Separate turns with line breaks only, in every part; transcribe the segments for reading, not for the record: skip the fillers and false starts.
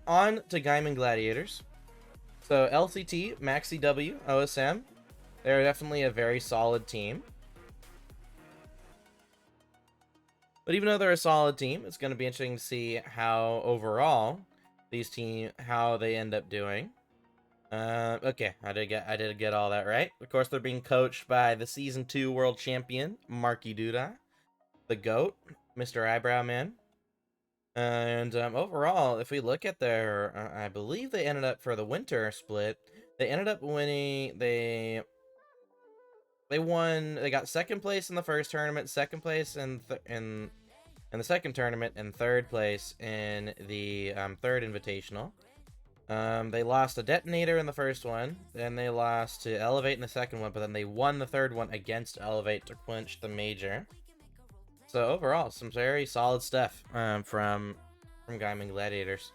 on to Gaimin Gladiators. So LCT, Maxi W, OSM, they're definitely a very solid team. But even though they're a solid team, it's going to be interesting to see how overall how they end up doing. Okay, I did get all that right. Of course, they're being coached by the Season 2 World Champion, Marky Duda, the GOAT, Mr. Eyebrow Man. And overall, if we look at their, I believe they ended up for the winter split. They ended up winning. They won. They got second place in the first tournament, second place in the second tournament, and third place in the third invitational. They lost a detonator in the first one, then they lost to Elevate in the second one, but then they won the third one against Elevate to clinch the major. So overall, some very solid stuff from Gaimin Gladiators.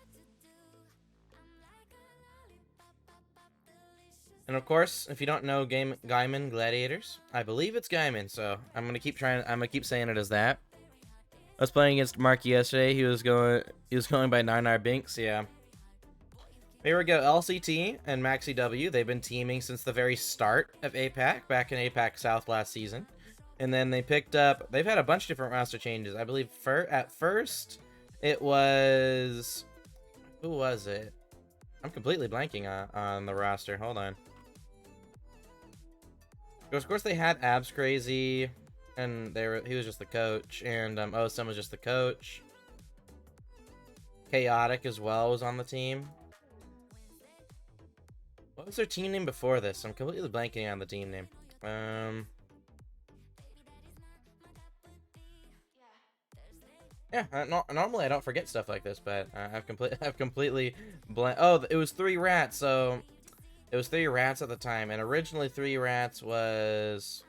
And of course, if you don't know Gaimin Gladiators, I believe it's Gaimin, so I'm gonna keep saying it as that. I was playing against Marky yesterday. He was going by Narnar Binks. Yeah. Here we go. LCT and Maxi W. They've been teaming since the very start of APAC, back in APAC South last season. And then they've had a bunch of different roster changes. I believe at first it was, who was it? I'm completely blanking on the roster. Hold on. Of course they had Abs Crazy, and he was just the coach, and OSM was just the coach. Chaotic as well was on the team. What was their team name before this? I'm completely blanking on the team name. Yeah, normally I don't forget stuff like this, but I've completely Oh, it was 3 rats. So it was 3 rats at the time, and originally 3 rats was.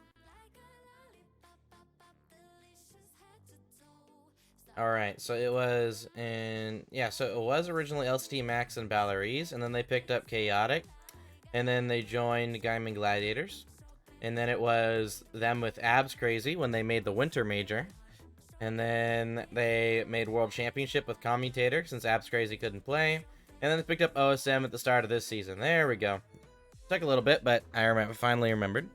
Alright, so it was so it was originally LCT Max and Ballerese, and then they picked up Chaotic, and then they joined Gaimin Gladiators, and then it was them with Abs Crazy when they made the Winter Major, and then they made World Championship with Commutator since Abs Crazy couldn't play, and then they picked up OSM at the start of this season. There we go. Took a little bit, but I finally remembered.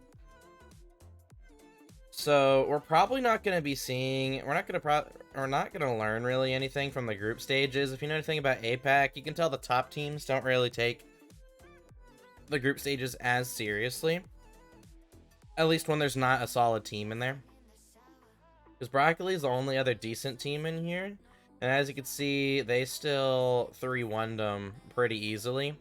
So we're probably not going to be seeing. We're not going to learn really anything from the group stages. If you know anything about APAC, you can tell the top teams don't really take the group stages as seriously. At least when there's not a solid team in there. Because Broccoli is the only other decent team in here, and as you can see, they still 3-1'd them pretty easily.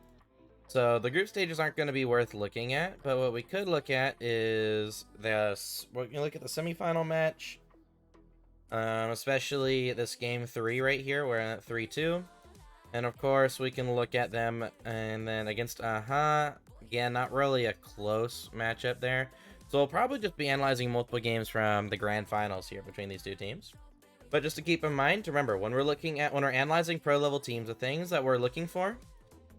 So the group stages aren't going to be worth looking at, but what we could look at is this. We're going to look at the semifinal match, especially this game 3 right here. We're at 3-2, and of course we can look at them, and then against again, not really a close matchup there. So we'll probably just be analyzing multiple games from the grand finals here between these two teams. But just to keep in mind, to remember, when we're analyzing pro level teams, the things that we're looking for.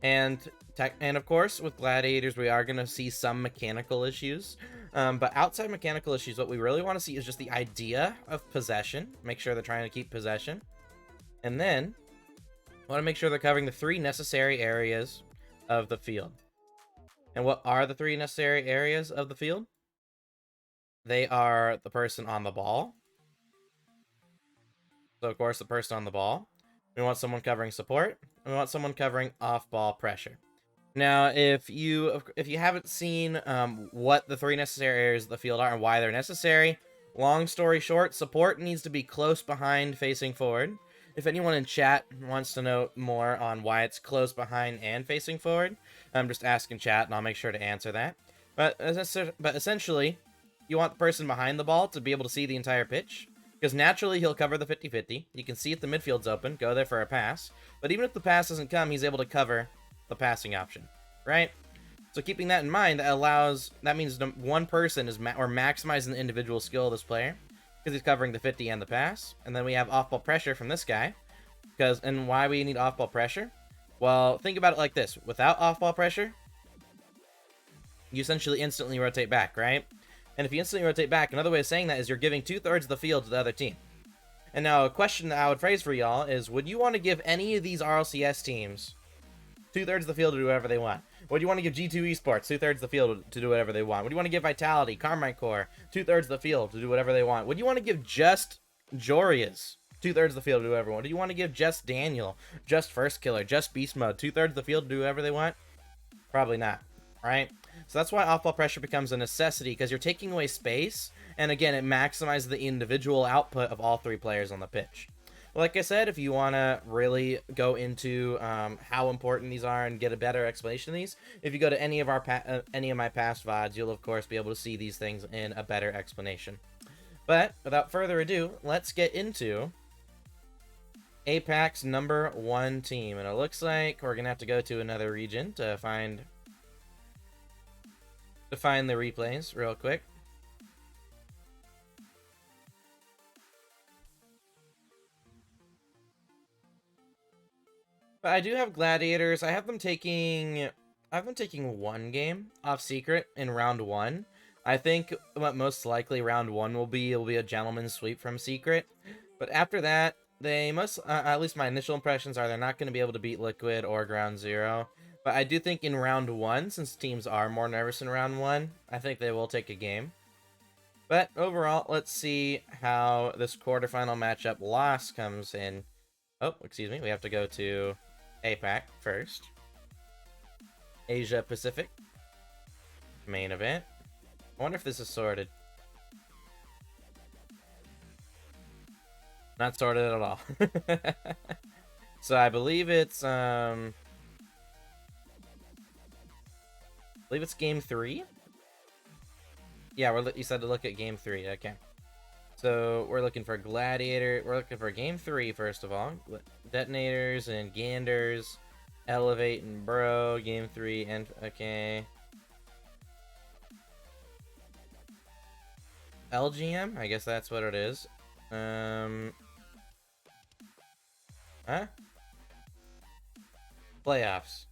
And of course, with Gladiators, we are going to see some mechanical issues. But outside mechanical issues, what we really want to see is just the idea of possession. Make sure they're trying to keep possession. And then, I want to make sure they're covering the 3 necessary areas of the field. And what are the 3 necessary areas of the field? They are the person on the ball. So, of course, the person on the ball. We want someone covering support, and we want someone covering off-ball pressure. Now, if you haven't seen what the 3 necessary areas of the field are and why they're necessary, long story short, support needs to be close behind facing forward. If anyone in chat wants to know more on why it's close behind and facing forward, just ask in chat, and I'll make sure to answer that. But essentially, you want the person behind the ball to be able to see the entire pitch. Because naturally, he'll cover the 50-50. You can see if the midfield's open, go there for a pass. But even if the pass doesn't come, he's able to cover the passing option, right? So keeping that in mind, that means one person is we're maximizing the individual skill of this player, because he's covering the 50 and the pass. And then we have off-ball pressure from this guy. And why we need off-ball pressure? Well, think about it like this. Without off-ball pressure, you essentially instantly rotate back, right? And if you instantly rotate back, another way of saying that is you're giving 2/3 of the field to the other team. And now a question that I would phrase for y'all is, would you want to give any of these RLCS teams 2/3 of the field to do whatever they want? Would you want to give G2 Esports 2/3 of the field to do whatever they want? Would you want to give Vitality, Carmine Core 2/3 of the field to do whatever they want? Would you want to give just Jorias 2/3 of the field to do whatever they want? Do you want to give just Daniel, just First Killer, just Beast Mode 2/3 of the field to do whatever they want? Probably not, right? So that's why off-ball pressure becomes a necessity, because you're taking away space, and again, it maximizes the individual output of all three players on the pitch. Like I said, if you want to really go into how important these are and get a better explanation of these, if you go to any of my past VODs, you'll of course be able to see these things in a better explanation. But without further ado, let's get into APAC's #1 team, and it looks like we're gonna have to go to another region to find the replays real quick. But I do have Gladiators. I have them taking one game off Secret in round 1. I think what most likely round 1 will be a gentleman's sweep from Secret. But after that, they must, at least my initial impressions are, they're not going to be able to beat Liquid or Ground Zero. But I do think in round 1, since teams are more nervous in round 1, I think they will take a game. But overall, let's see how this quarterfinal matchup loss comes in. Oh, excuse me, we have to go to APAC first. Asia Pacific. Main event. I wonder if this is sorted. Not sorted at all. So I believe it's game 3. Yeah, you said to look at game 3. Okay. So we're looking for Gladiator. We're looking for game 3 first of all. Detonators and Ganders, Elevate and Bro. Game 3 and okay. LGM. I guess that's what it is. Huh? Playoffs.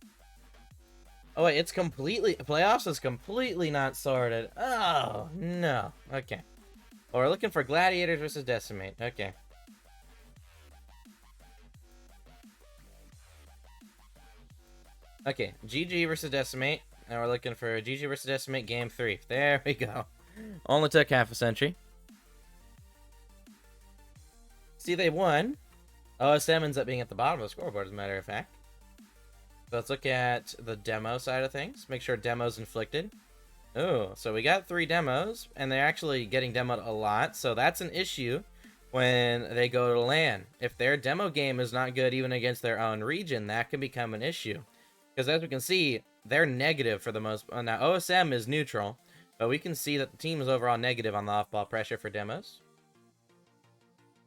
Oh wait, it's completely, playoffs is completely not sorted. Oh no. Okay. Well, we're looking for Gladiators versus Decimate. Okay. Okay, GG versus Decimate. And we're looking for GG versus Decimate game 3. There we go. Only took half a century. See, they won. OSM ends up being at the bottom of the scoreboard, as a matter of fact. So let's look at the demo side of things. Make sure demo's inflicted. Oh, so we got 3 demos, and they're actually getting demoed a lot. So that's an issue when they go to LAN. If their demo game is not good even against their own region, that can become an issue. Because as we can see, they're negative for the most... Now, OSM is neutral, but we can see that the team is overall negative on the off-ball pressure for demos.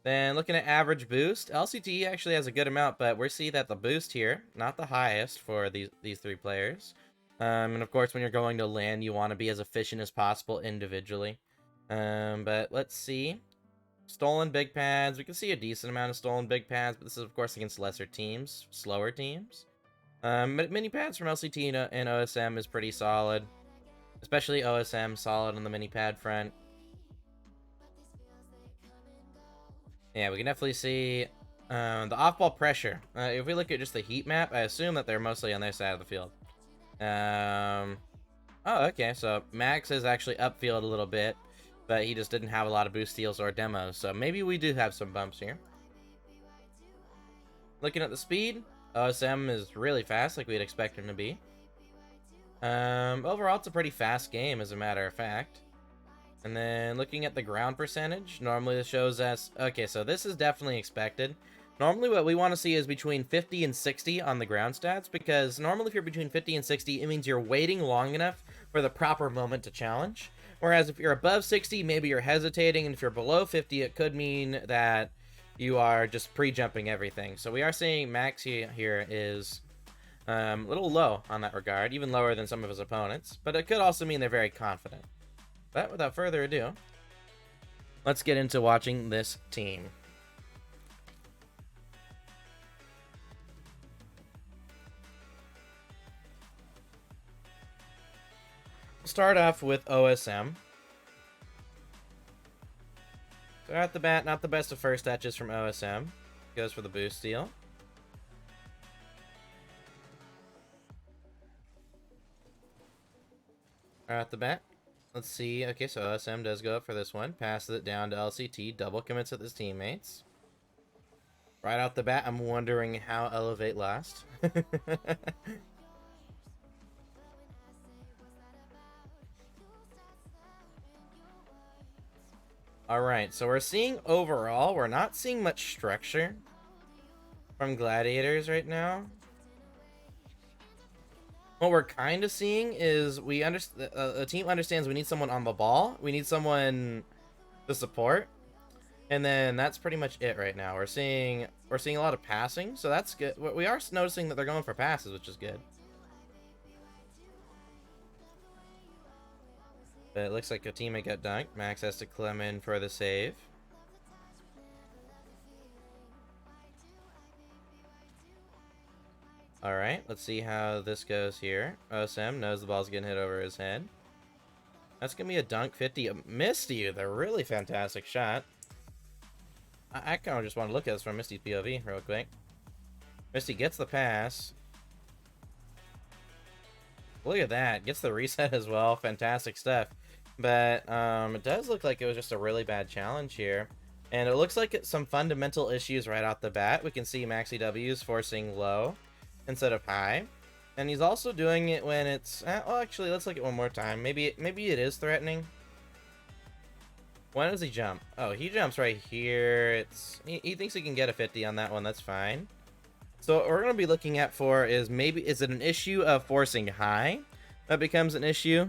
Then looking at average boost, LCT actually has a good amount, but we see that the boost here, not the highest for these 3 players. And of course, when you're going to LAN, you want to be as efficient as possible individually. But let's see. Stolen big pads. We can see a decent amount of stolen big pads, but this is of course against lesser teams, slower teams. Mini pads from LCT and OSM is pretty solid. Especially OSM, solid on the mini pad front. Yeah, we can definitely see the off-ball pressure. If we look at just the heat map, I assume that they're mostly on their side of the field. Oh, okay, so Max is actually upfield a little bit, but he just didn't have a lot of boost steals or demos, so maybe we do have some bumps here. Looking at the speed, OSM is really fast, like we'd expect him to be. Overall, it's a pretty fast game, as a matter of fact. And then looking at the ground percentage, normally this shows us... Okay, so this is definitely expected. Normally what we want to see is between 50 and 60 on the ground stats, because normally if you're between 50 and 60, it means you're waiting long enough for the proper moment to challenge. Whereas if you're above 60, maybe you're hesitating, and if you're below 50, it could mean that you are just pre-jumping everything. So we are seeing Max here is a little low on that regard, even lower than some of his opponents, but it could also mean they're very confident. But without further ado, let's get into watching this team. We'll start off with OSM. So right at the bat, not the best of first touches from OSM. Goes for the boost steal. Right at the bat. Let's see. Okay, so OSM does go up for this one. Passes it down to LCT. Double commits with his teammates. Right out the bat, I'm wondering how Elevate last. Alright, so we're seeing overall, we're not seeing much structure from Gladiators right now. What we're kind of seeing is the team understands we need someone on the ball. We need someone to support. And then that's pretty much it right now. We're seeing a lot of passing, so that's good. We are noticing that they're going for passes, which is good. But it looks like a teammate got dunked. Max has to climb in for the save. Alright, let's see how this goes here. OSM knows the ball's getting hit over his head. That's going to be a dunk 50. Missed you. The really fantastic shot. I kind of just want to look at this from Misty's POV real quick. Misty gets the pass. Look at that. Gets the reset as well. Fantastic stuff. But it does look like it was just a really bad challenge here. And it looks like it's some fundamental issues right out the bat. We can see Maxi W's forcing low instead of high. And he's also doing it when it's... well, actually, let's look at it one more time. Maybe it is threatening. When does he jump? Oh, he jumps right here. He thinks he can get a 50 on that one. That's fine. So what we're going to be looking at is is it an issue of forcing high that becomes an issue?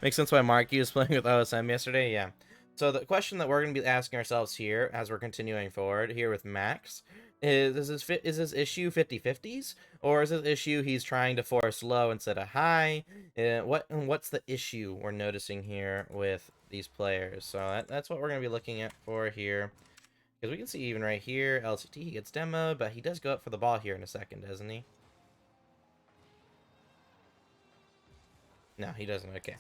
Makes sense why Marky was playing with OSM yesterday. Yeah. So the question that we're going to be asking ourselves here as we're continuing forward here with Max is this issue 50-50s, or is this issue he's trying to force low instead of high? What's the issue we're noticing here with these players? So that's what we're going to be looking at for here. Because we can see even right here, LCT, he gets demoed, but he does go up for the ball here in a second, doesn't he? No, he doesn't. Okay.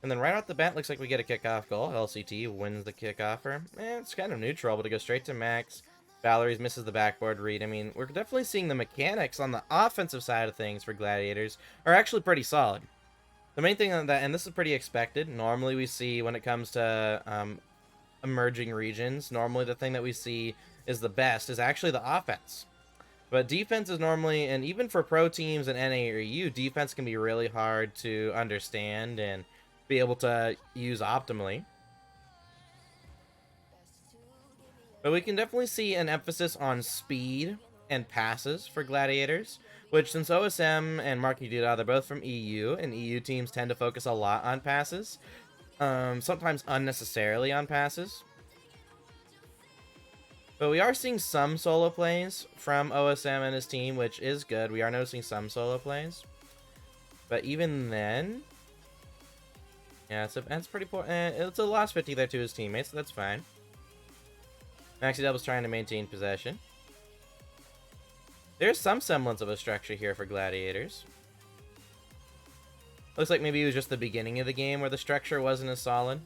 And then right off the bat, looks like we get a kickoff goal. LCT wins the kickoff. It's kind of neutral, but it goes straight to Max. Valerie's misses the backboard read. I mean, we're definitely seeing the mechanics on the offensive side of things for Gladiators are actually pretty solid. The main thing on that, and this is pretty expected, normally we see when it comes to emerging regions, normally the thing that we see is the best is actually the offense. But defense is normally, and even for pro teams in NA or EU, defense can be really hard to understand and be able to use optimally. But we can definitely see an emphasis on speed and passes for Gladiators, which since OSM and Marky Duda, they're both from EU, and EU teams tend to focus a lot on passes. Sometimes unnecessarily on passes. But we are seeing some solo plays from OSM and his team, which is good. We are noticing some solo plays. But even then... yeah, that's pretty poor. It's a lost 50 there to his teammates, so that's fine. Maxi Double's trying to maintain possession. There's some semblance of a structure here for Gladiators. Looks like maybe it was just the beginning of the game where the structure wasn't as solid.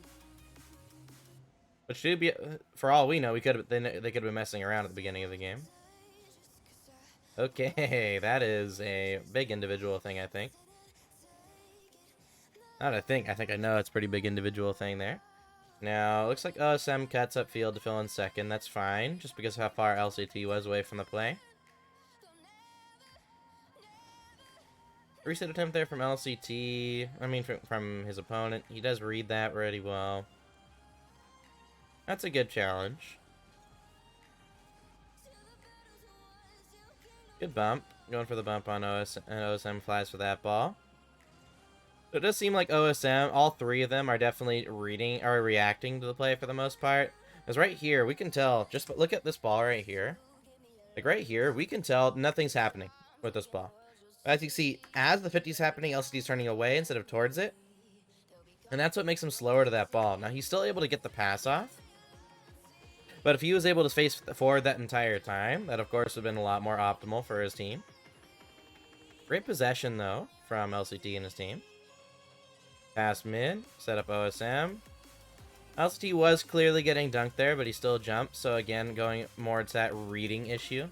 Which should be, for all we know, they could have been messing around at the beginning of the game. Okay, that is a big individual thing, I think. Not I think I know it's a pretty big individual thing there. Now, looks like OSM cuts up field to fill in second. That's fine, just because of how far LCT was away from the play. Reset attempt there from LCT. I mean, from his opponent. He does read that really well. That's a good challenge. Good bump. Going for the bump on OSM, and OSM flies for that ball. So it does seem like OSM, all three of them are definitely reacting to the play for the most part. Because right here, we can tell, just look at this ball right here. Like right here, we can tell nothing's happening with this ball. As you see, as the 50's happening, LCD's turning away instead of towards it. And that's what makes him slower to that ball. Now, he's still able to get the pass off. But if he was able to face forward that entire time, that of course would have been a lot more optimal for his team. Great possession, though, from LCT and his team. Pass mid, set up OSM. LCT was clearly getting dunked there, but he still jumped. So again, going more to that reading issue.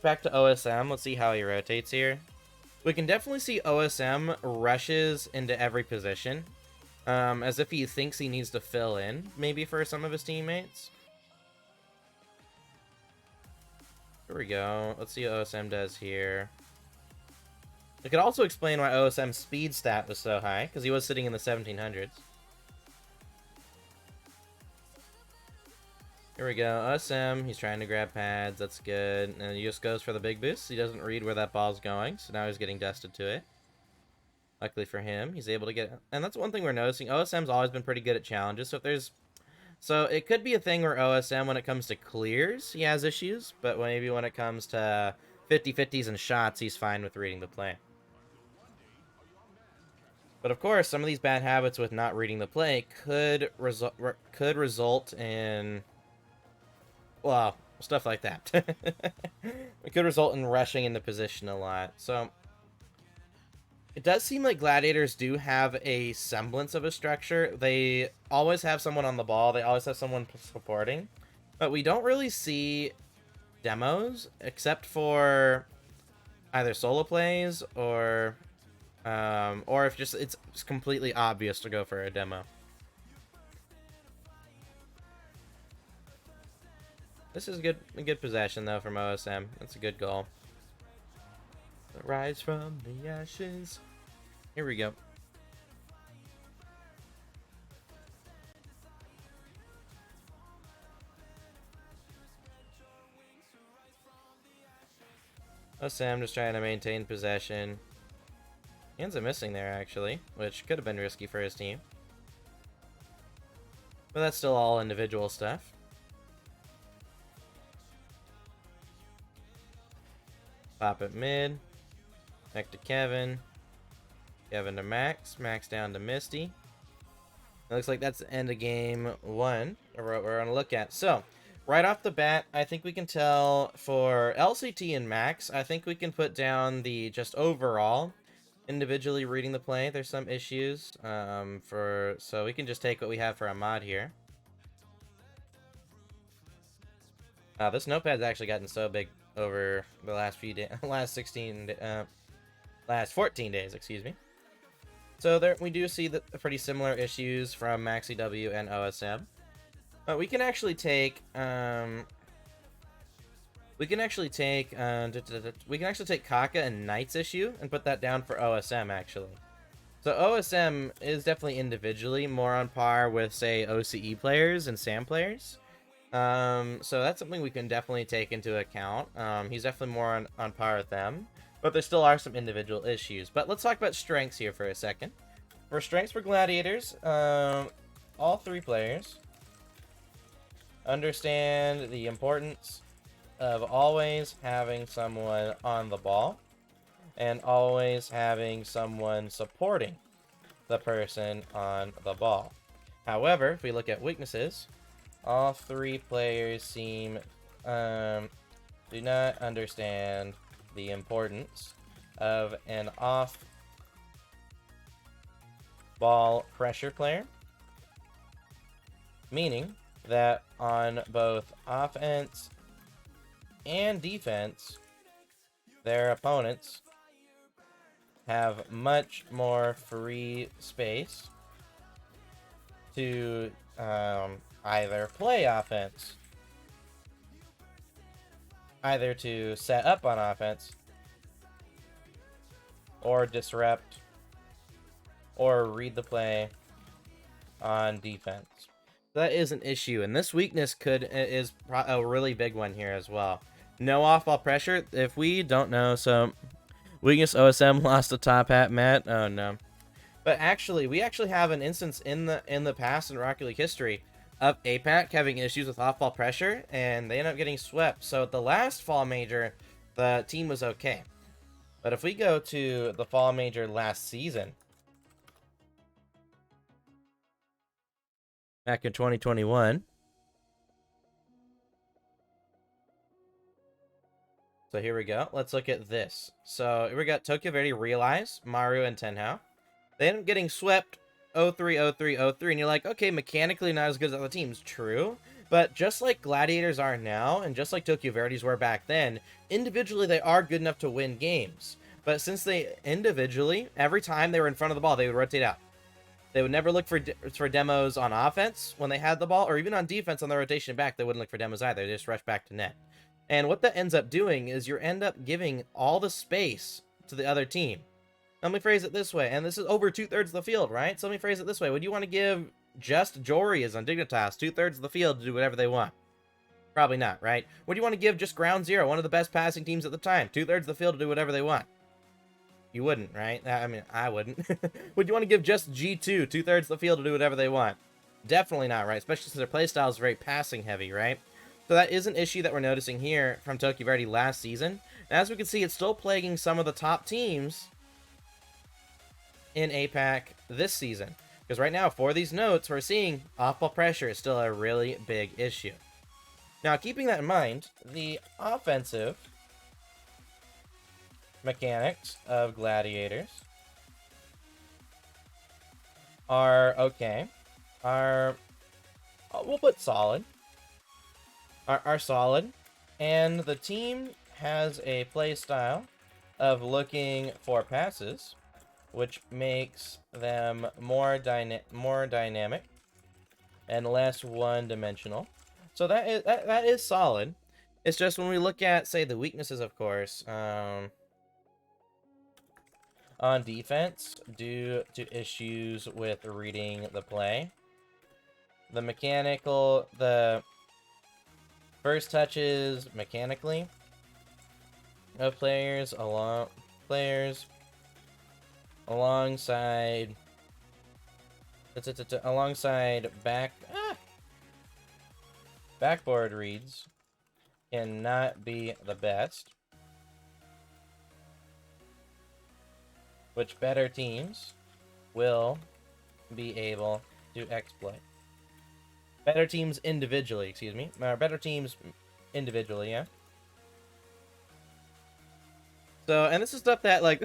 Back to OSM. Let's see how he rotates here. We can definitely see OSM rushes into every position, as if he thinks he needs to fill in, maybe for some of his teammates. Here we go. Let's see what OSM does here. It could also explain why OSM's speed stat was so high, because he was sitting in the 1700s. Here we go, OSM, he's trying to grab pads, that's good. And he just goes for the big boost. He doesn't read where that ball's going, so now he's getting dusted to it. Luckily for him, he's able to get... And that's one thing we're noticing, OSM's always been pretty good at challenges, so if there's... So it could be a thing where OSM, when it comes to clears, he has issues, but maybe when it comes to 50-50s and shots, he's fine with reading the play. But of course, some of these bad habits with not reading the play could result in... Well, stuff like that. It could result in rushing into position a lot. So, it does seem like Gladiators do have a semblance of a structure. They always have someone on the ball. They always have someone supporting. But we don't really see demos, except for either solo plays or if just it's completely obvious to go for a demo. This is a good possession, though, from OSM. That's a good goal. Rise from the ashes. Here we go. OSM just trying to maintain possession. He ends up missing there, actually, which could have been risky for his team. But that's still all individual stuff. Pop it mid. Back to Kevin. Kevin to Max. Max down to Misty. It looks like that's the end of game 1. We're going to look at. So, right off the bat, I think we can tell for LCT and Max, I think we can put down the just overall individually reading the play. There's some issues. So we can just take what we have for a mod here. This notepad's actually gotten so big over the last few days, last 14 days, excuse me. So there we do see the pretty similar issues from Maxi W and OSM. We can actually take Kaka and Knight's issue and put that down for OSM actually. So OSM is definitely individually more on par with, say, OCE players and SAM players. So that's something we can definitely take into account. He's definitely more on par with them, but there still are some individual issues. But let's talk about strengths here for a second. For strengths for Gladiators, all 3 players understand the importance of always having someone on the ball and always having someone supporting the person on the ball. However, if we look at weaknesses, all 3 players seem do not understand the importance of an off-ball pressure player, meaning that on both offense and defense, their opponents have much more free space to either play offense, either to set up on offense, or disrupt, or read the play on defense. That is an issue, and this weakness is a really big one here as well. No off-ball pressure. If we don't know, so weakness OSM lost a top hat, Matt. Oh no. But actually, we actually have an instance in the past in Rocket League history of APAC having issues with off-ball pressure, and they end up getting swept. So at the last fall major, the team was okay. But if we go to the fall major last season, back in 2021. So here we go. Let's look at this. So here we got Tokyo Verde, Realize, Maru, and Tenhao. They end up getting swept 0-3, 0-3, 0-3, and you're like, okay, mechanically not as good as other teams. True. But just like Gladiators are now, and just like Tokyo Verdes were back then, individually they are good enough to win games. But since they individually, every time they were in front of the ball, they would rotate out. They would never look for demos on offense when they had the ball, or even on defense on the rotation back, they wouldn't look for demos either. They just rush back to net. And what that ends up doing is you end up giving all the space to the other team. Let me phrase it this way, and this is over 2/3 of the field, right? So let me phrase it this way. Would you want to give just Jory as on Dignitas 2/3 of the field to do whatever they want? Probably not, right? Would you want to give just Ground Zero, one of the best passing teams at the time, 2/3 of the field to do whatever they want? You wouldn't, right? I mean, I wouldn't. Would you want to give just G2 2/3 of the field to do whatever they want? Definitely not, right? Especially since their playstyle is very passing heavy, right? So that is an issue that we're noticing here from Tokyo Verdes last season. And as we can see, it's still plaguing some of the top teams in APAC this season. Because right now, for these notes, we're seeing off-ball pressure is still a really big issue. Now, keeping that in mind, the offensive mechanics of Gladiators are okay. We'll put solid. Are solid. And the team has a play style of looking for passes, which makes them more dynamic and less one-dimensional. So that is solid. It's just when we look at, say, the weaknesses, of course, on defense, due to issues with reading the play, the first touches mechanically of players alongside backboard reads cannot be the best, which better teams will be able to exploit. Better teams individually, excuse me. Better teams individually, yeah. So, and this is stuff that, like,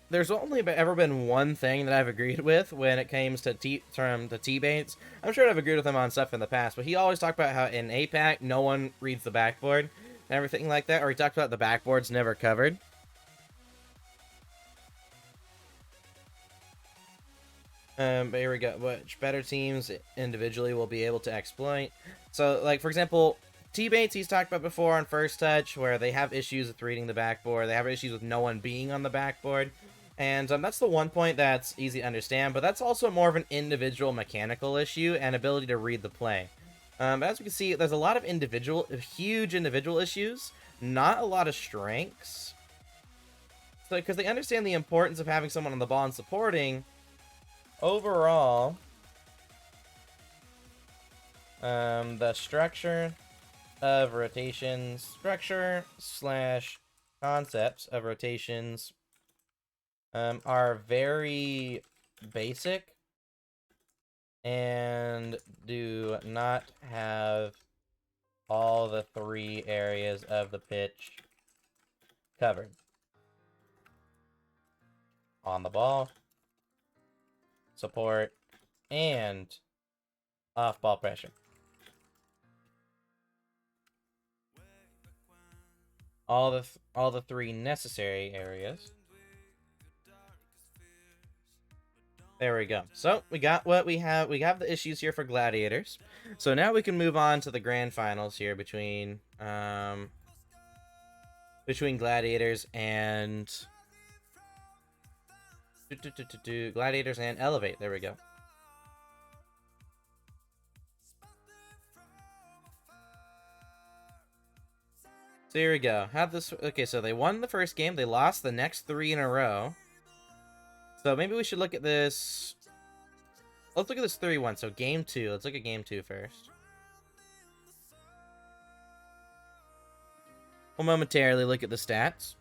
there's only ever been one thing that I've agreed with when it comes to T-Bates. I'm sure I've agreed with him on stuff in the past, but he always talked about how in APAC, no one reads the backboard and everything like that, or he talked about the backboard's never covered. But here we go, which better teams individually will be able to exploit. So, like, for example, T-Bates, he's talked about before on First Touch, where they have issues with reading the backboard. They have issues with no one being on the backboard. And that's the one point that's easy to understand, but that's also more of an individual mechanical issue and ability to read the play. As we can see, there's a lot of huge individual issues, not a lot of strengths. So, because they understand the importance of having someone on the ball and supporting, overall, the structure of rotations, concepts of rotations are very basic and do not have all the 3 areas of the pitch covered. On the ball, support, and off-ball pressure. All the 3 necessary areas. There we go. So we got what we have. We have the issues here for Gladiators. So now we can move on to the grand finals here between Gladiators and Gladiators and Elevate. There we go. So here we go. Okay, so they won the first game. They lost the next 3 in a row. So maybe we should look at this. Let's look at this 3-1. So game 2. Let's look at game 2 first. We'll momentarily look at the stats.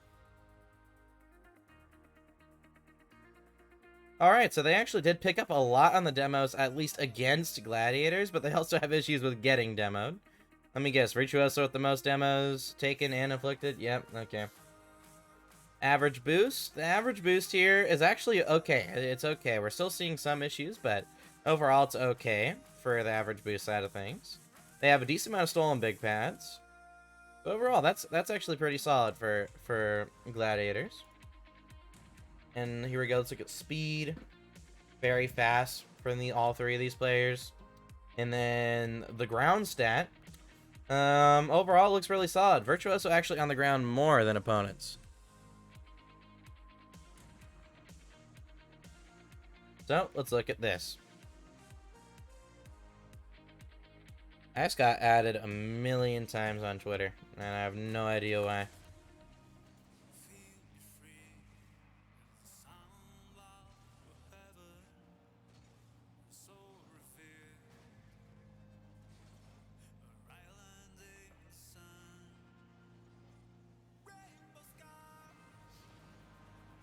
Alright, so they actually did pick up a lot on the demos, at least against Gladiators, but they also have issues with getting demoed. Let me guess, Virtuoso with the most demos taken and inflicted? Yep, okay. Average boost? The average boost here is actually okay. It's okay. We're still seeing some issues, but Overall, it's okay for the average boost side of things. They have a decent amount of stolen big pads. But overall, that's actually pretty solid for Gladiators. And here we go. Let's look at speed. Very fast for all three of these players. And then the ground stat. Overall, looks really solid. Virtuoso actually on the ground more than opponents. So, let's look at this. I just got added a million times on Twitter, and I have no idea why.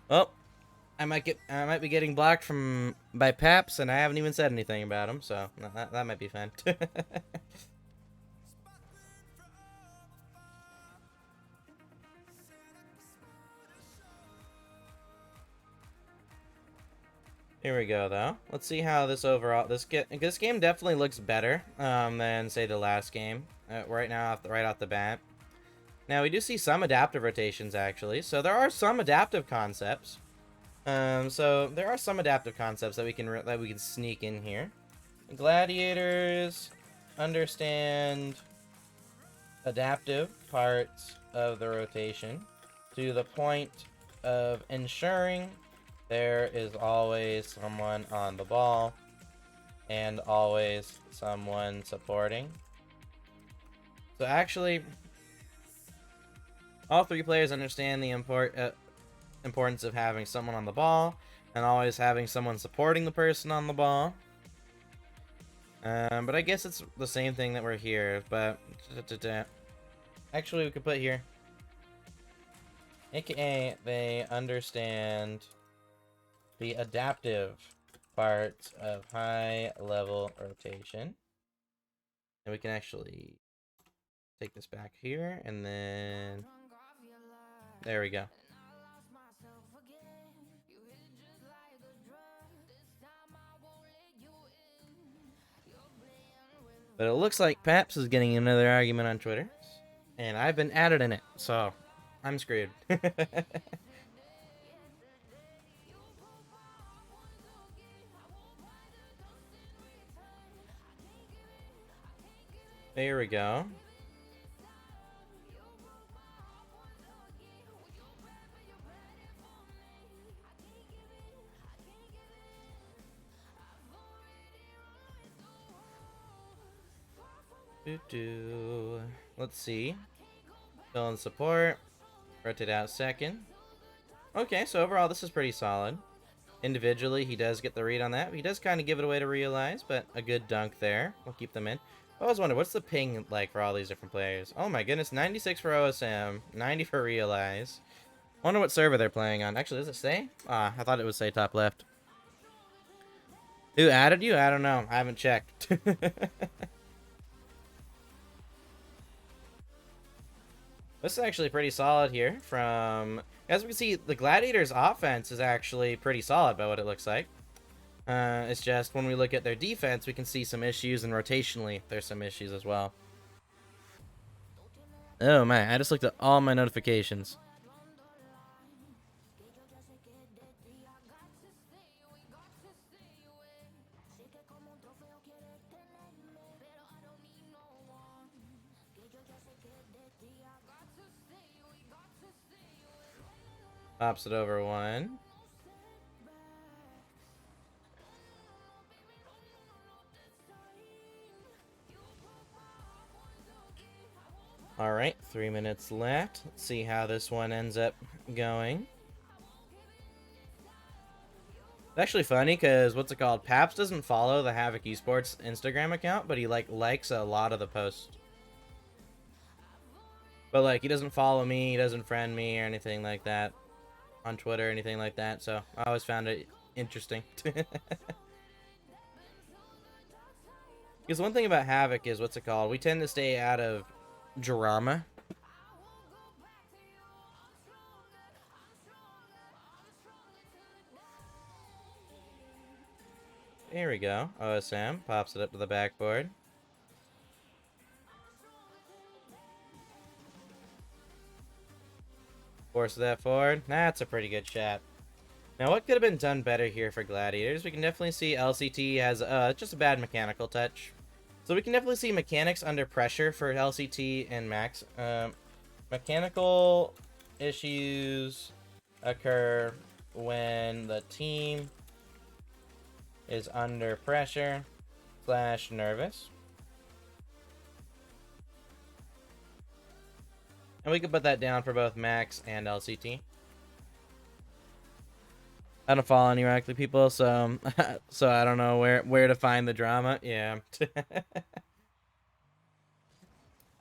Well, I might be getting blocked by Paps, and I haven't even said anything about him, so that might be fun. Here we go, though. Let's see how this overall this game definitely looks better than say the last game. Right now, right off the bat. Now we do see some adaptive rotations actually, so there are some adaptive concepts. So there are some adaptive concepts that we can sneak in here. Gladiators understand adaptive parts of the rotation to the point of ensuring there is always someone on the ball and always someone supporting. So actually, all three players understand the importance of having someone on the ball and always having someone supporting the person on the ball. But I guess it's the same thing that we're here, but actually we could put here, aka they understand the adaptive parts of high level rotation. And we can actually take this back here, and then there we go. But it looks like Paps is getting another argument on Twitter, and I've been added in it, so I'm screwed. There we go. Let's see. Fill in support. Rotate out second. Okay, so overall this is pretty solid. Individually, he does get the read on that. He does kind of give it away to Realize, but a good dunk there. We'll keep them in. I always wonder, what's the ping like for all these different players? Oh my goodness, 96 for OSM, 90 for Realize. I wonder what server they're playing on. Actually, does it say? I thought it would say top left. Who added you? I don't know. I haven't checked. This is actually pretty solid here from... As we can see, the Gladiators' offense is actually pretty solid by what it looks like. It's just when we look at their defense, we can see some issues, and rotationally, there's some issues as well. Oh man, I just looked at all my notifications. Pops it over one. Alright, 3 minutes left. Let's see how this one ends up going. It's actually funny because, what's it called? Paps doesn't follow the Havoc Esports Instagram account, but he likes a lot of the posts. But like, he doesn't follow me, he doesn't friend me or anything like that on Twitter or anything like that, so I always found it interesting. Because one thing about Havoc is, what's it called? We tend to stay out of drama. Here we go. OSM pops it up to the backboard. Force that forward. That's a pretty good shot. Now, what could have been done better here for Gladiators? We can definitely see LCT has just a bad mechanical touch. So we can definitely see mechanics under pressure for LCT and Max. Mechanical issues occur when the team is under pressure / nervous. And we could put that down for both Max and LCT. I don't follow any Rocket League people, so so I don't know where to find the drama. Yeah.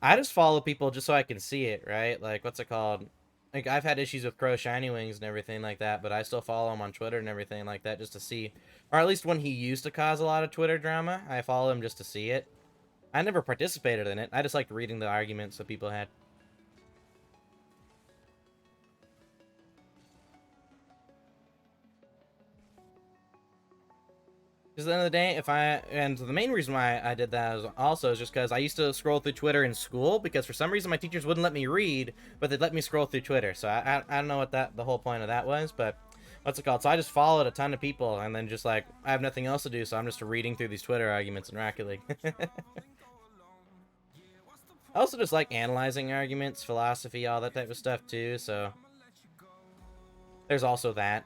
I just follow people just so I can see it, right? Like, what's it called? Like, I've had issues with Crow Shiny Wings and everything like that, but I still follow him on Twitter and everything like that just to see. Or at least when he used to cause a lot of Twitter drama, I follow him just to see it. I never participated in it. I just liked reading the arguments that people had. Because at the end of the day, and the main reason why I did that is also just because I used to scroll through Twitter in school, because for some reason my teachers wouldn't let me read, but they'd let me scroll through Twitter. So I don't know what the whole point of that was, but what's it called? So I just followed a ton of people, and then just like, I have nothing else to do, so I'm just reading through these Twitter arguments in Rocket League. I also just like analyzing arguments, philosophy, all that type of stuff too, so there's also that.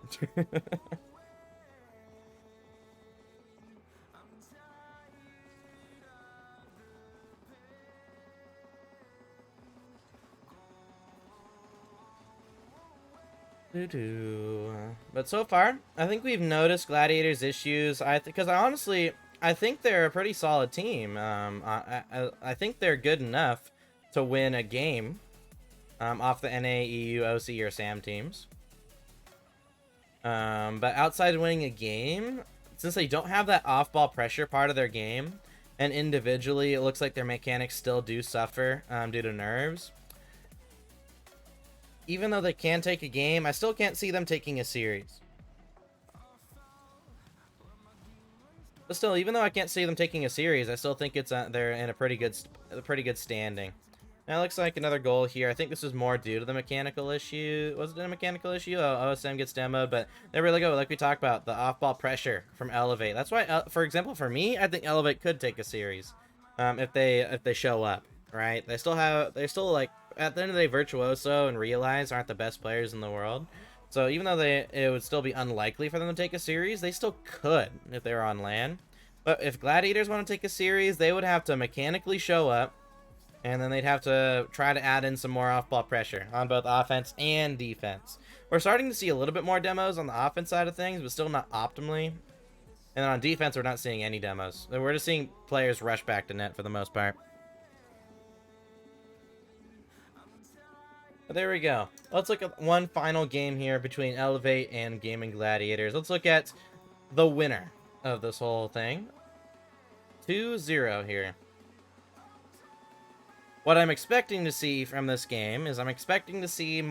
But so far, I think we've noticed Gladiators' issues. Because I think they're a pretty solid team. I think they're good enough to win a game off the NA, EU, OC, or SAM teams. But outside of winning a game, since they don't have that off-ball pressure part of their game, and individually it looks like their mechanics still do suffer due to nerves. Even though they can take a game, I still can't see them taking a series. But still, even though I can't see them taking a series, I still think it's they're in a pretty good standing. Now it looks like another goal here. I think this is more due to the mechanical issue. Was it a mechanical issue? Oh, OSM gets demoed, but there really go. Like we talked about, the off-ball pressure from Elevate. That's why, for example, for me, I think Elevate could take a series if they show up. Right? They're still like, at the end of the day, Virtuoso and Realize aren't the best players in the world. So even though it would still be unlikely for them to take a series, they still could if they were on LAN. But if Gladiators want to take a series, they would have to mechanically show up, and then they'd have to try to add in some more off-ball pressure on both offense and defense. We're starting to see a little bit more demos on the offense side of things, but still not optimally. And then on defense, we're not seeing any demos. We're just seeing players rush back to net for the most part. But there we go. Let's look at one final game here between Elevate and Gaimin Gladiators. Let's look at the winner of this whole thing. 2-0 here. What I'm expecting to see from this game is I'm expecting to see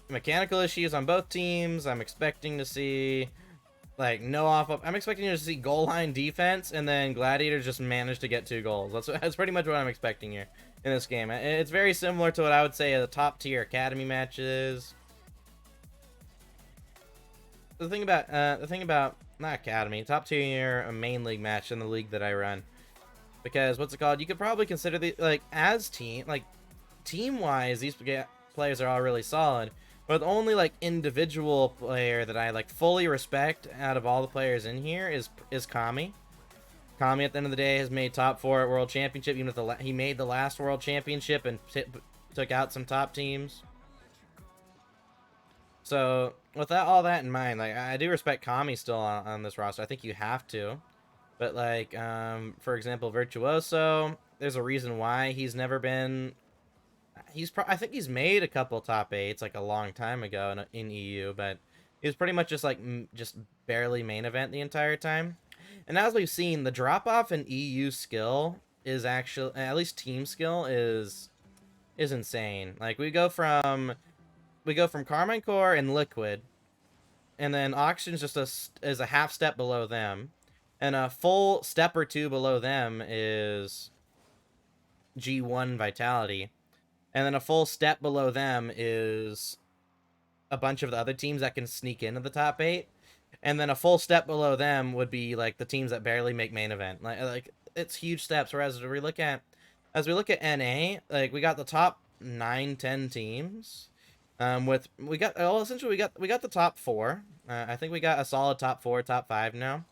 mechanical issues on both teams. I'm expecting to see like I'm expecting to see goal line defense, and then Gladiators just managed to get 2 goals. That's pretty much what I'm expecting here in this game. It's very similar to what I would say the top tier academy matches. The thing about not academy, top tier main league match in the league that I run, because what's it called? You could probably consider the team wise, these players are all really solid. But the only like individual player that I like fully respect out of all the players in here is Kami. Kami at the end of the day has made top 4 at World Championship, even if he made the last World Championship and took out some top teams. So with all that in mind, like I do respect Kami still on this roster. I think you have to. But like for example, Virtuoso, there's a reason why he's never been. I think he's made a couple top 8s like a long time ago in EU, but he was pretty much just like just barely main event the entire time. And as we've seen, the drop off in EU skill is actually, at least team skill, is insane. Like we go from Carmine Core and Liquid and then Oxygen's just is a half step below them, and a full step or two below them is G1 Vitality, and then a full step below them is a bunch of the other teams that can sneak into the top 8, and then a full step below them would be like the teams that barely make main event. Like it's huge steps. Whereas as we look at NA, like we got the top 9-10 teams. Essentially we got the top 4. I think we got a solid top 4, top 5 now.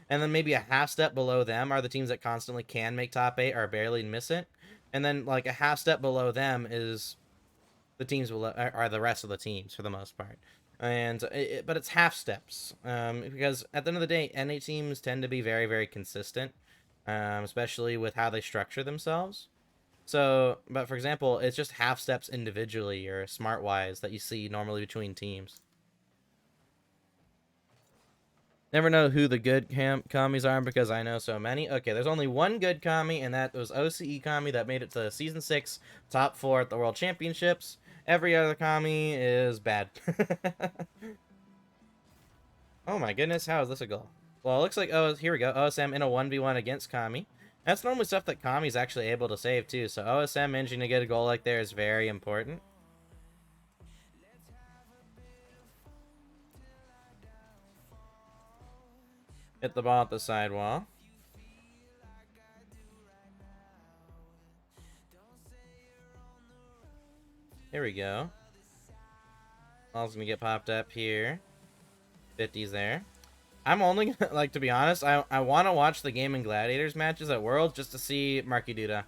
And then maybe a half step below them are the teams that constantly can make top 8 or barely miss it. And then like a half step below them is the teams are the rest of the teams for the most part. But it's half steps, because at the end of the day, NA teams tend to be very, very consistent, especially with how they structure themselves. So, but for example, it's just half steps individually or smart-wise that you see normally between teams. Never know who the good commies are because I know so many. Okay, there's only one good commie, and that was OCE commie that made it to Season 6, top 4 at the World Championships. Every other commie is bad. Oh my goodness, how is this a goal? Well, it looks like, here we go, OSM in a 1v1 against Kami. That's normally stuff that Kami's actually able to save too, so OSM managing to get a goal like there is very important. Hit the ball at the sidewall. Here we go. Ball's gonna get popped up here. 50's there. I'm only, like, to be honest, I want to watch the Gaimin Gladiators matches at Worlds just to see Marky Duda.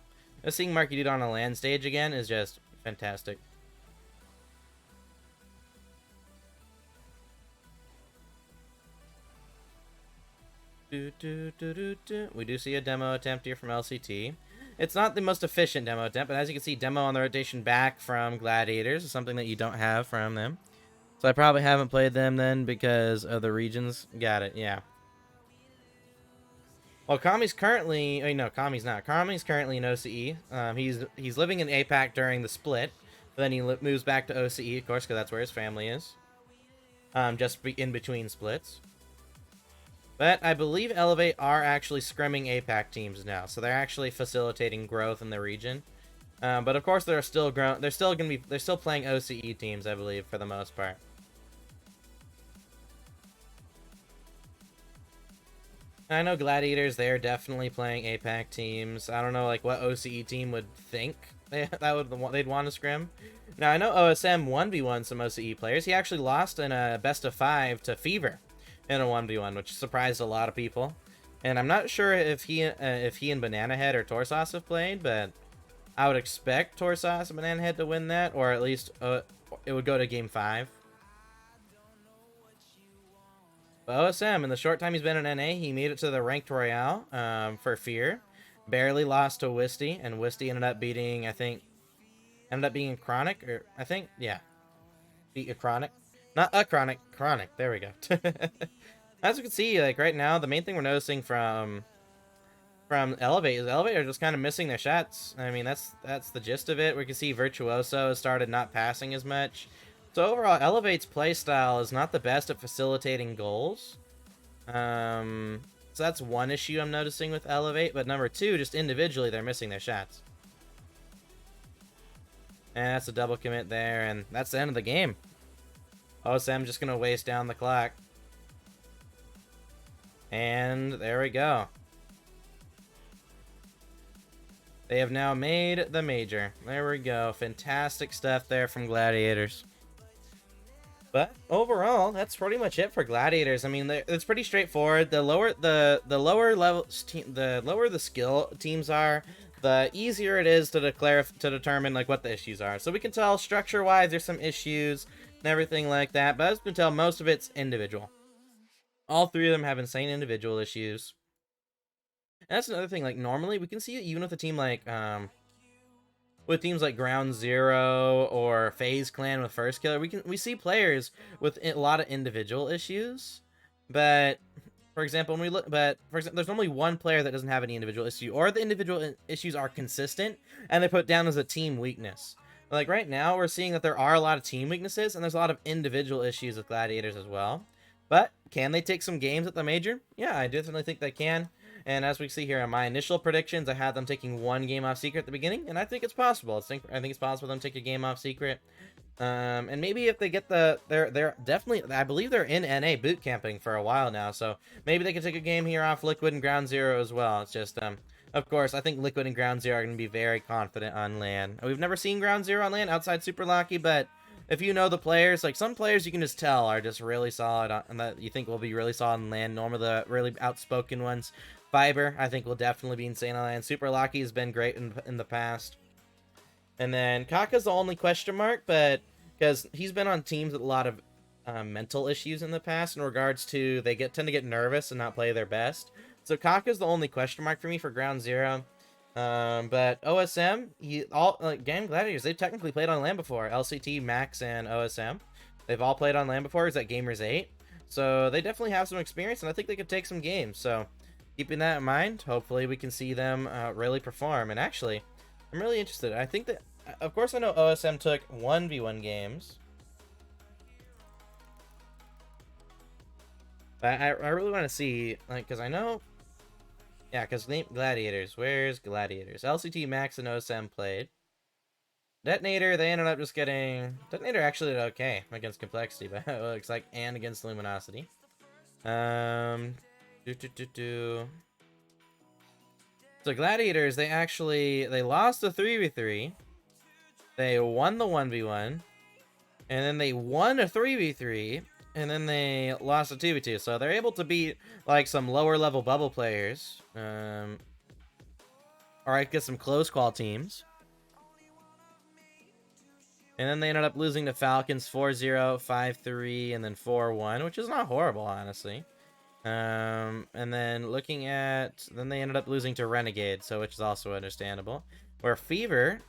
Just seeing Marky Duda on a LAN stage again is just fantastic. We do see a demo attempt here from LCT. It's not the most efficient demo attempt, but as you can see, demo on the rotation back from Gladiators is something that you don't have from them. So I probably haven't played them then because of the regions. Got it, yeah. Well, Kami's currently... Oh, no, Kami's not. Kami's currently in OCE. He's living in APAC during the split. But then he moves back to OCE, of course, because that's where his family is. Just in between splits. But I believe Elevate are actually scrimming APAC teams now. So they're actually facilitating growth in the region. But of course they're still playing OCE teams, I believe, for the most part. I know Gladiators, they're definitely playing APAC teams. I don't know like what OCE team would think they'd want to scrim. Now I know OSM 1v1 some OCE players. He actually lost in a best of 5 to Fever in a 1v1, which surprised a lot of people. And I'm not sure if he and Banana Head or Torsos have played, but I would expect Torsos and Banana Head to win that, or at least it would go to Game 5. But OSM, in the short time he's been in NA, he made it to the Ranked Royale for Fear. Barely lost to Wisty, and Wisty ended up beating, being Chronic, or I think, yeah. Beat a Chronic. Not a Chronic, Chronic, there we go. As you can see, like right now, the main thing we're noticing from Elevate is Elevate are just kind of missing their shots. I mean, that's the gist of it. We can see Virtuoso has started not passing as much. So overall, Elevate's playstyle is not the best at facilitating goals. So that's one issue I'm noticing with Elevate. But number two, just individually, they're missing their shots. And that's a double commit there, and that's the end of the game. OSM just gonna waste down the clock. And there we go. They have now made the major. There we go. Fantastic stuff there from Gladiators. But overall, that's pretty much it for Gladiators. I mean, it's pretty straightforward. The lower the lower the skill teams are, the easier it is to determine like what the issues are. So we can tell structure-wise there's some issues and everything like that. But as we can tell, most of it's individual. All three of them have insane individual issues. And that's another thing. Like normally, we can see it even with a team like with teams like Ground Zero or FaZe Clan with First Killer, we see players with a lot of individual issues. But for example, there's normally one player that doesn't have any individual issue, or the individual issues are consistent and they put down as a team weakness. Like right now, we're seeing that there are a lot of team weaknesses and there's a lot of individual issues with Gladiators as well. But can they take some games at the major? Yeah, I definitely think they can. And as we see here in my initial predictions, I had them taking one game off Secret at the beginning, and I think it's possible. I think it's possible them to take a game off Secret. And maybe if they get they're definitely, I believe they're in NA boot camping for a while now, so maybe they can take a game here off Liquid and Ground Zero as well. It's just, of course, I think Liquid and Ground Zero are going to be very confident on LAN. We've never seen Ground Zero on LAN outside Super Lucky, but if you know the players, like some players you can just tell are just really solid and that you think will be really solid in LAN. Normally the really outspoken ones. Fiber, I think will definitely be insane on LAN. Super Lucky has been great in the past. And then Kaka's the only question mark, but because he's been on teams with a lot of mental issues in the past in regards to they tend to get nervous and not play their best. So Kaka's the only question mark for me for Ground Zero. But OSM, Game Gladiators, they've technically played on LAN before. LCT, Max, and OSM. They've all played on LAN before. He's at Gamers 8. So they definitely have some experience, and I think they could take some games. So keeping that in mind, hopefully we can see them really perform. And actually, I'm really interested. I think that, of course, I know OSM took 1v1 games. But I really want to see, like, because I know, yeah, because Gladiators, where's Gladiators? LCT, Max, and OSM played. Detonator, they ended up just getting, Detonator actually did okay against Complexity, but it looks like, and against Luminosity. So Gladiators, they lost the 3v3. They won the 1v1. And then they won a 3v3. And then they lost a 2v2. So they're able to beat, like, some lower level bubble players. Or I guess some close call teams. And then they ended up losing to Falcons 4-0, 5-3, and then 4-1, which is not horrible, honestly. And then then they ended up losing to Renegade, so which is also understandable. Where Fever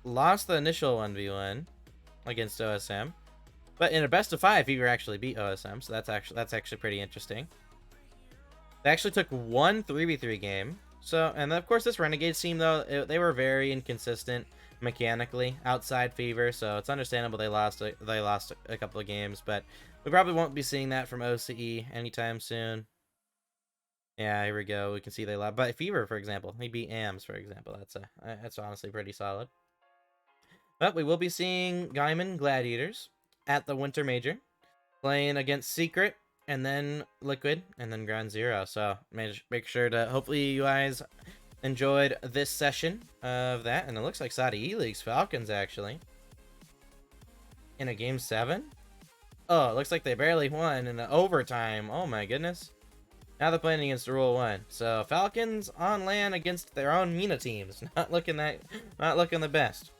lost the initial 1v1 against OSM, but in a best of 5, Fever actually beat OSM, so that's actually pretty interesting. They actually took one 3v3 game. So, and of course this Renegade team though, they were very inconsistent mechanically outside Fever, so it's understandable they lost a couple of games, but we probably won't be seeing that from OCE anytime soon. Yeah, here we go. We can see they lost. But Fever, for example, he beat AMS, for example. That's honestly pretty solid. But we will be seeing Gaimin Gladiators at the Winter Major, playing against Secret, and then Liquid, and then Ground Zero. So make sure to, hopefully you guys enjoyed this session of that. And it looks like Saudi E-League's Falcons, actually, in a Game 7. Oh, it looks like they barely won in the overtime. Oh my goodness. Now they're playing against Rule 1. So Falcons on LAN against their own MENA teams. Not looking the best.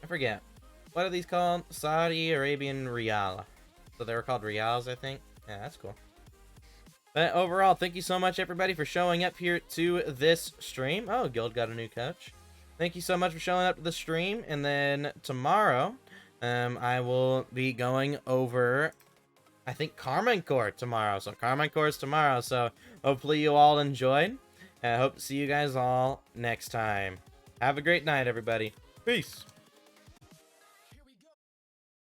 I forget. What are these called? Saudi Arabian Riyal. So they were called Riyals, I think. Yeah, that's cool. But overall, thank you so much, everybody, for showing up here to this stream. Oh, Guild got a new coach. Thank you so much for showing up to the stream. And then tomorrow, I will be going over, I think, Carmine Core tomorrow. So Carmine Core is tomorrow. So hopefully you all enjoyed. And I hope to see you guys all next time. Have a great night, everybody. Peace.